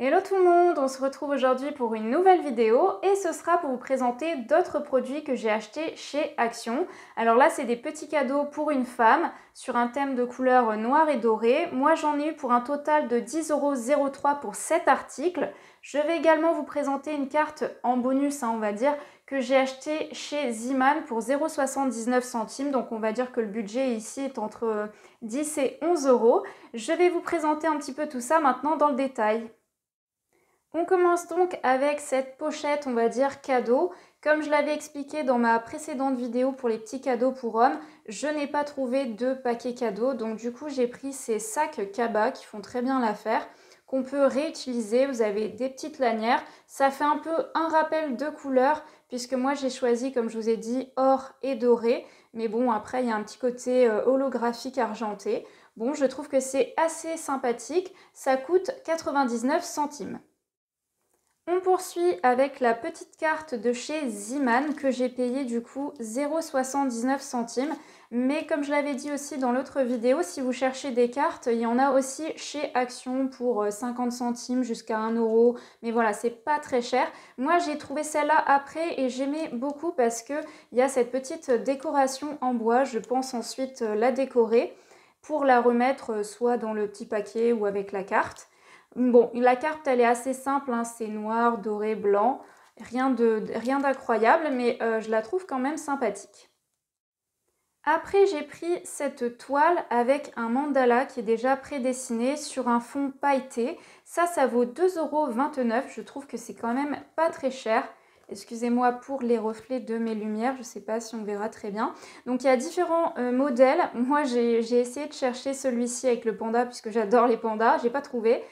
Hello tout le monde, on se retrouve aujourd'hui pour une nouvelle vidéo et ce sera pour vous présenter d'autres produits que j'ai achetés chez Action. Alors là, c'est des petits cadeaux pour une femme sur un thème de couleur noir et doré. Moi, j'en ai eu pour un total de 10,03 € pour 7 articles. Je vais également vous présenter une carte en bonus, on va dire, que j'ai acheté chez Ziman pour 0,79 €. Donc on va dire que le budget ici est entre 10 et 11 €. Je vais vous présenter un petit peu tout ça maintenant dans le détail. On commence donc avec cette pochette, on va dire, cadeau. Comme je l'avais expliqué dans ma précédente vidéo pour les petits cadeaux pour hommes, je n'ai pas trouvé de paquet cadeau. Donc du coup, j'ai pris ces sacs Kaba qui font très bien l'affaire, qu'on peut réutiliser. Vous avez des petites lanières. Ça fait un peu un rappel de couleur, puisque moi j'ai choisi, comme je vous ai dit, or et doré. Mais bon, après, il y a un petit côté holographique argenté. Bon, je trouve que c'est assez sympathique. Ça coûte 99 centimes. On poursuit avec la petite carte de chez Ziman que j'ai payée du coup 0,79 €. Mais comme je l'avais dit aussi dans l'autre vidéo, si vous cherchez des cartes, il y en a aussi chez Action pour 50 centimes jusqu'à 1 €. Mais voilà, c'est pas très cher. Moi, j'ai trouvé celle-là après et j'aimais beaucoup parce qu'il y a cette petite décoration en bois. Je pense ensuite la décorer pour la remettre soit dans le petit paquet ou avec la carte. Bon, la carte, elle est assez simple, c'est noir, doré, blanc. Rien d'incroyable, mais je la trouve quand même sympathique. Après, j'ai pris cette toile avec un mandala qui est déjà prédessiné sur un fond pailleté. Ça vaut 2,29 €. Je trouve que c'est quand même pas très cher. Excusez-moi pour les reflets de mes lumières, je ne sais pas si on verra très bien. Donc il y a différents modèles. Moi, j'ai essayé de chercher celui-ci avec le panda puisque j'adore les pandas. J'ai pas trouvé.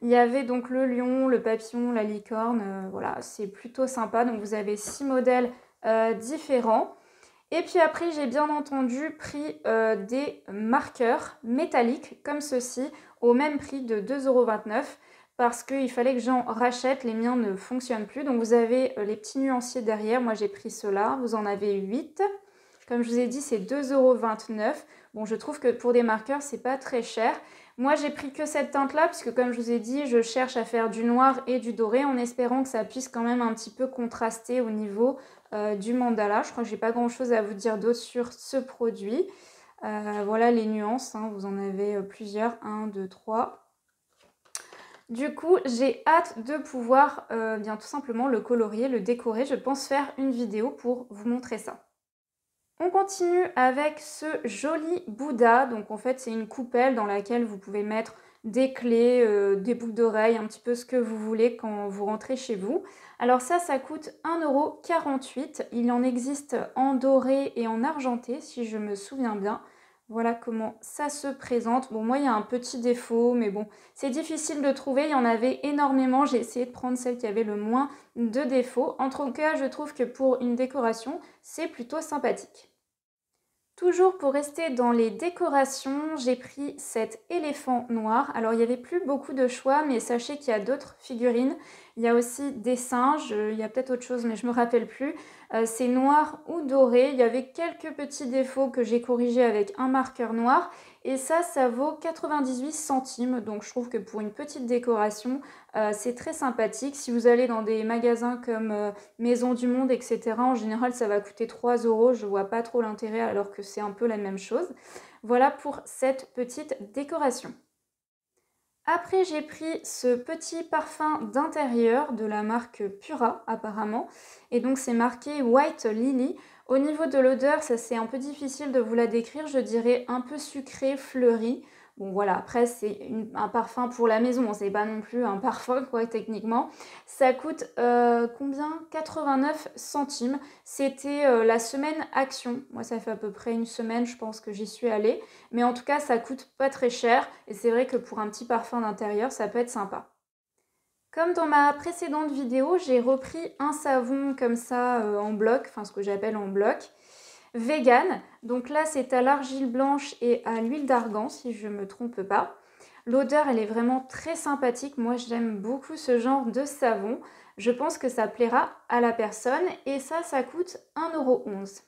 Il y avait donc le lion, le papillon, la licorne. Voilà, c'est plutôt sympa. Donc vous avez 6 modèles différents. Et puis après, j'ai bien entendu pris des marqueurs métalliques comme ceci au même prix de 2,29 € parce qu'il fallait que j'en rachète. Les miens ne fonctionnent plus. Donc vous avez les petits nuanciers derrière. Moi, j'ai pris ceux-là. Vous en avez 8. Comme je vous ai dit, c'est 2,29 €. Bon, je trouve que pour des marqueurs, c'est pas très cher. Moi, j'ai pris que cette teinte-là, puisque comme je vous ai dit, je cherche à faire du noir et du doré, en espérant que ça puisse quand même un petit peu contraster au niveau du mandala. Je crois que j'ai pas grand-chose à vous dire d'autre sur ce produit. Voilà les nuances, vous en avez plusieurs, 1, 2, 3. Du coup, j'ai hâte de pouvoir bien tout simplement le colorier, le décorer. Je pense faire une vidéo pour vous montrer ça. On continue avec ce joli Bouddha. Donc en fait, c'est une coupelle dans laquelle vous pouvez mettre des clés, des boucles d'oreilles, un petit peu ce que vous voulez quand vous rentrez chez vous. Alors ça coûte 1,48 €. Il en existe en doré et en argenté, si je me souviens bien. Voilà comment ça se présente. Bon, moi, il y a un petit défaut, mais bon, c'est difficile de trouver. Il y en avait énormément. J'ai essayé de prendre celle qui avait le moins de défauts. En tout cas, je trouve que pour une décoration, c'est plutôt sympathique. Toujours pour rester dans les décorations, j'ai pris cet éléphant noir. Alors il n'y avait plus beaucoup de choix, mais sachez qu'il y a d'autres figurines. Il y a aussi des singes, il y a peut-être autre chose, mais je ne me rappelle plus. C'est noir ou doré. Il y avait quelques petits défauts que j'ai corrigés avec un marqueur noir. Et ça vaut 98 centimes. Donc je trouve que pour une petite décoration, c'est très sympathique. Si vous allez dans des magasins comme Maison du Monde, etc., en général, ça va coûter 3 €. Je ne vois pas trop l'intérêt alors que c'est un peu la même chose. Voilà pour cette petite décoration. Après, j'ai pris ce petit parfum d'intérieur de la marque Pura, apparemment. Et donc, c'est marqué White Lily. Au niveau de l'odeur, ça c'est un peu difficile de vous la décrire. Je dirais un peu sucré, fleuri. Bon, voilà, après, c'est un parfum pour la maison. C'est pas non plus un parfum, quoi, techniquement. Ça coûte combien? 89 centimes. C'était la semaine Action. Moi, ça fait à peu près une semaine, je pense que j'y suis allée. Mais en tout cas, ça coûte pas très cher. Et c'est vrai que pour un petit parfum d'intérieur, ça peut être sympa. Comme dans ma précédente vidéo, j'ai repris un savon comme ça en bloc, enfin ce que j'appelle en bloc, vegan. Donc là, c'est à l'argile blanche et à l'huile d'argan, si je ne me trompe pas. L'odeur, elle est vraiment très sympathique. Moi, j'aime beaucoup ce genre de savon. Je pense que ça plaira à la personne. Et ça coûte 1,11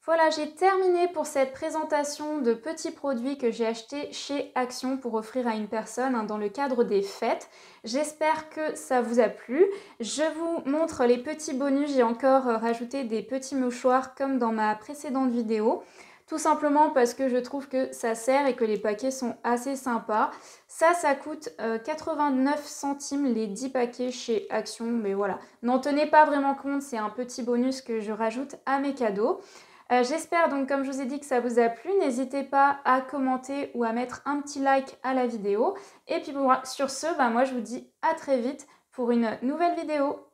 €. Voilà, j'ai terminé pour cette présentation de petits produits que j'ai achetés chez Action pour offrir à une personne dans le cadre des fêtes. J'espère que ça vous a plu. Je vous montre les petits bonus. J'ai encore rajouté des petits mouchoirs comme dans ma précédente vidéo. Tout simplement parce que je trouve que ça sert et que les paquets sont assez sympas. Ça coûte 89 centimes les 10 paquets chez Action. Mais voilà, n'en tenez pas vraiment compte, c'est un petit bonus que je rajoute à mes cadeaux. J'espère donc, comme je vous ai dit, que ça vous a plu. N'hésitez pas à commenter ou à mettre un petit like à la vidéo. Et puis bon, sur ce, moi je vous dis à très vite pour une nouvelle vidéo.